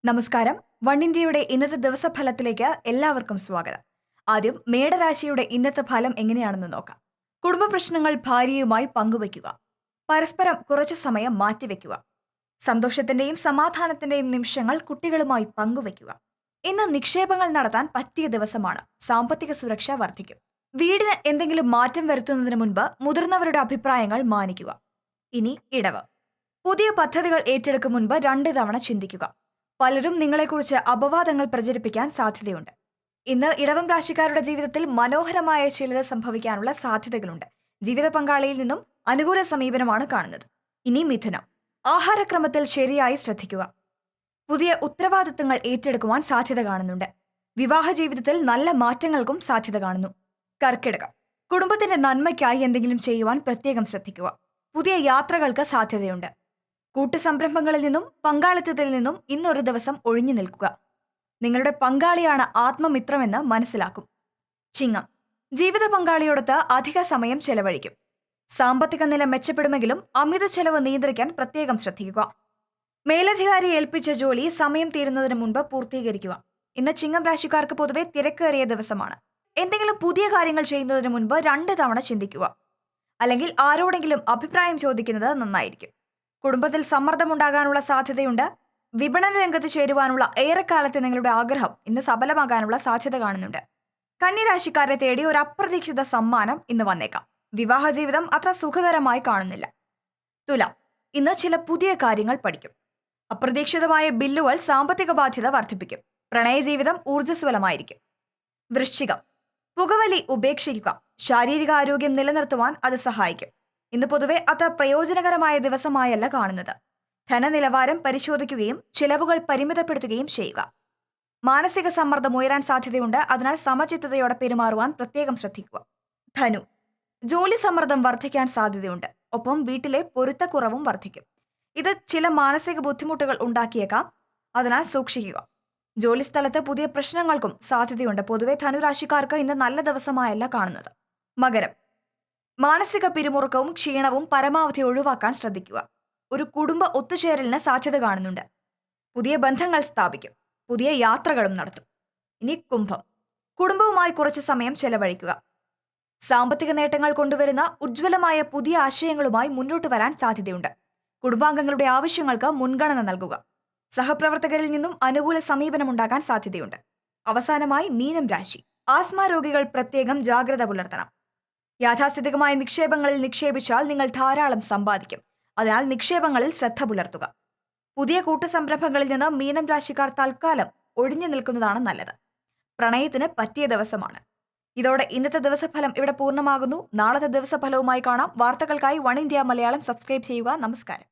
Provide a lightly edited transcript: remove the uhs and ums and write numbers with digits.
നമസ്കാരം. വൺ ഇന്ത്യയുടെ ഇന്നത്തെ ദിവസഫലത്തിലേക്ക് എല്ലാവർക്കും സ്വാഗതം. ആദ്യം മേടരാശിയുടെ ഇന്നത്തെ ഫലം എങ്ങനെയാണെന്ന് നോക്കാം. കുടുംബ പ്രശ്നങ്ങൾ ഭാര്യയുമായി പങ്കുവയ്ക്കുക. പരസ്പരം കുറച്ചു സമയം മാറ്റിവെക്കുക. സന്തോഷത്തിന്റെയും സമാധാനത്തിന്റെയും നിമിഷങ്ങൾ കുട്ടികളുമായി പങ്കുവയ്ക്കുക. ഇന്ന് നിക്ഷേപങ്ങൾ നടത്താൻ പറ്റിയ ദിവസമാണ്. സാമ്പത്തിക സുരക്ഷ വർദ്ധിക്കും. വീടിന് എന്തെങ്കിലും മാറ്റം വരുത്തുന്നതിന് മുൻപ് മുതിർന്നവരുടെ അഭിപ്രായങ്ങൾ മാനിക്കുക. ഇനി ഇടവ്. പുതിയ പദ്ധതികൾ ഏറ്റെടുക്കും മുൻപ് 2 തവണ ചിന്തിക്കുക. പലരും നിങ്ങളെക്കുറിച്ച് അപവാദങ്ങൾ പ്രചരിപ്പിക്കാൻ സാധ്യതയുണ്ട്. ഇന്ന് ഇടവം രാശിക്കാരുടെ ജീവിതത്തിൽ മനോഹരമായ ചിലത് സംഭവിക്കാനുള്ള സാധ്യതകളുണ്ട്. ജീവിത പങ്കാളിയിൽ നിന്നും അനുകൂല സമീപനമാണ് കാണുന്നത്. ഇനി മിഥുനം. ആഹാരക്രമത്തിൽ ശരിയായി ശ്രദ്ധിക്കുക. പുതിയ ഉത്തരവാദിത്തങ്ങൾ ഏറ്റെടുക്കുവാൻ സാധ്യത കാണുന്നുണ്ട്. വിവാഹ ജീവിതത്തിൽ നല്ല മാറ്റങ്ങൾക്കും സാധ്യത കാണുന്നു. കർക്കിടകം. കുടുംബത്തിന്റെ നന്മയ്ക്കായി എന്തെങ്കിലും ചെയ്യുവാൻ പ്രത്യേകം ശ്രദ്ധിക്കുക. പുതിയ യാത്രകൾക്ക് സാധ്യതയുണ്ട്. കൂട്ടുസംരംഭങ്ങളിൽ നിന്നും പങ്കാളിത്തത്തിൽ നിന്നും ഇന്നൊരു ദിവസം ഒഴിഞ്ഞു നിൽക്കുക. നിങ്ങളുടെ പങ്കാളിയാണ് ആത്മമിത്രമെന്ന് മനസ്സിലാക്കും. ചിങ്ങം. ജീവിത പങ്കാളിയോടൊത്ത് അധിക സമയം ചെലവഴിക്കും. സാമ്പത്തിക നില മെച്ചപ്പെടുമെങ്കിലും അമിത ചെലവ് നിയന്ത്രിക്കാൻ പ്രത്യേകം ശ്രദ്ധിക്കുക. മേലധികാരി ഏൽപ്പിച്ച ജോലി സമയം തീരുന്നതിന് മുൻപ് പൂർത്തീകരിക്കുക. ഇന്ന് ചിങ്ങം രാശിക്കാർക്ക് പൊതുവെ തിരക്കേറിയ ദിവസമാണ്. എന്തെങ്കിലും പുതിയ കാര്യങ്ങൾ ചെയ്യുന്നതിന് മുൻപ് 2 തവണ ചിന്തിക്കുക. അല്ലെങ്കിൽ ആരോടെങ്കിലും അഭിപ്രായം ചോദിക്കുന്നത് നന്നായിരിക്കും. കുടുംബത്തിൽ സമ്മർദ്ദമുണ്ടാകാനുള്ള സാധ്യതയുണ്ട്. വിപണന രംഗത്ത് ചേരുവാനുള്ള ഏറെക്കാലത്തെ നിങ്ങളുടെ ആഗ്രഹം ഇന്ന് സഫലമാകാനുള്ള സാധ്യത കാണുന്നുണ്ട്. കന്യരാശിക്കാരെ തേടി ഒരു അപ്രതീക്ഷിത സമ്മാനം ഇന്ന് വന്നേക്കാം. വിവാഹ ജീവിതം അത്ര സുഖകരമായി കാണുന്നില്ല. തുലാം. ഇന്ന് ചില പുതിയ കാര്യങ്ങൾ പഠിക്കും. അപ്രതീക്ഷിതമായ ബില്ലുകൾ സാമ്പത്തിക ബാധ്യത വർദ്ധിപ്പിക്കും. പ്രണയജീവിതം ഊർജ്ജസ്വലമായിരിക്കും. വൃശ്ചികം. പുകവലി ഉപേക്ഷിക്കുക. ശാരീരിക ആരോഗ്യം നിലനിർത്തുവാൻ അത് സഹായിക്കും. ഇന്ന് പൊതുവെ അത്ര പ്രയോജനകരമായ ദിവസമായല്ല കാണുന്നത്. ധനനിലവാരം പരിശോധിക്കുകയും ചിലവുകൾ പരിമിതപ്പെടുത്തുകയും ചെയ്യുക. മാനസിക സമ്മർദ്ദം ഉയരാൻ സാധ്യതയുണ്ട്. അതിനാൽ സമചിത്തതയോടെ പെരുമാറുവാൻ പ്രത്യേകം ശ്രദ്ധിക്കുക. ധനു. ജോലി സമ്മർദ്ദം വർദ്ധിക്കാൻ സാധ്യതയുണ്ട്. ഒപ്പം വീട്ടിലെ പൊരുത്തക്കുറവും വർദ്ധിക്കും. ഇത് ചില മാനസിക ബുദ്ധിമുട്ടുകൾ ഉണ്ടാക്കിയേക്കാം. അതിനാൽ സൂക്ഷിക്കുക. ജോലിസ്ഥലത്ത് പുതിയ പ്രശ്നങ്ങൾക്കും സാധ്യതയുണ്ട്. പൊതുവെ ധനുരാശിക്കാർക്ക് ഇന്ന് നല്ല ദിവസമായല്ല കാണുന്നത്. മകരം. മാനസിക പിരിമുറുക്കവും ക്ഷീണവും പരമാവധി ഒഴിവാക്കാൻ ശ്രദ്ധിക്കുക. ഒരു കുടുംബ ഒത്തുചേരലിന് സാധ്യത കാണുന്നുണ്ട്. പുതിയ ബന്ധങ്ങൾ സ്ഥാപിക്കും. പുതിയ യാത്രകളും നടത്തും. ഇനി കുംഭം. കുടുംബവുമായി കുറച്ച് സമയം ചെലവഴിക്കുക. സാമ്പത്തിക നേട്ടങ്ങൾ കൊണ്ടുവരുന്ന ഉജ്ജ്വലമായ പുതിയ ആശയങ്ങളുമായി മുന്നോട്ട് വരാൻ സാധ്യതയുണ്ട്. കുടുംബാംഗങ്ങളുടെ ആവശ്യങ്ങൾക്ക് മുൻഗണന നൽകുക. സഹപ്രവർത്തകരിൽ നിന്നും അനുകൂല സമീപനമുണ്ടാകാൻ സാധ്യതയുണ്ട്. അവസാനമായി മീനം രാശി. ആസ്മ രോഗികൾ പ്രത്യേകം ജാഗ്രത പുലർത്തണം. യാഥാസ്ഥിതികമായ നിക്ഷേപങ്ങളിൽ നിക്ഷേപിച്ചാൽ നിങ്ങൾ ധാരാളം സമ്പാദിക്കും. അതിനാൽ നിക്ഷേപങ്ങളിൽ ശ്രദ്ധ പുലർത്തുക. പുതിയ കൂട്ടുസംരംഭങ്ങളിൽ നിന്ന് മീനം രാശിക്കാർ തൽക്കാലം ഒഴിഞ്ഞു നിൽക്കുന്നതാണ് നല്ലത്. പ്രണയത്തിന് പറ്റിയ ദിവസമാണ്. ഇതോടെ ഇന്നത്തെ ദിവസഫലം ഇവിടെ പൂർണ്ണമാകുന്നു. നാളത്തെ ദിവസഫലവുമായി കാണാം. വാർത്തകൾക്കായി വൺ ഇന്ത്യ മലയാളം സബ്സ്ക്രൈബ് ചെയ്യുക. നമസ്കാരം.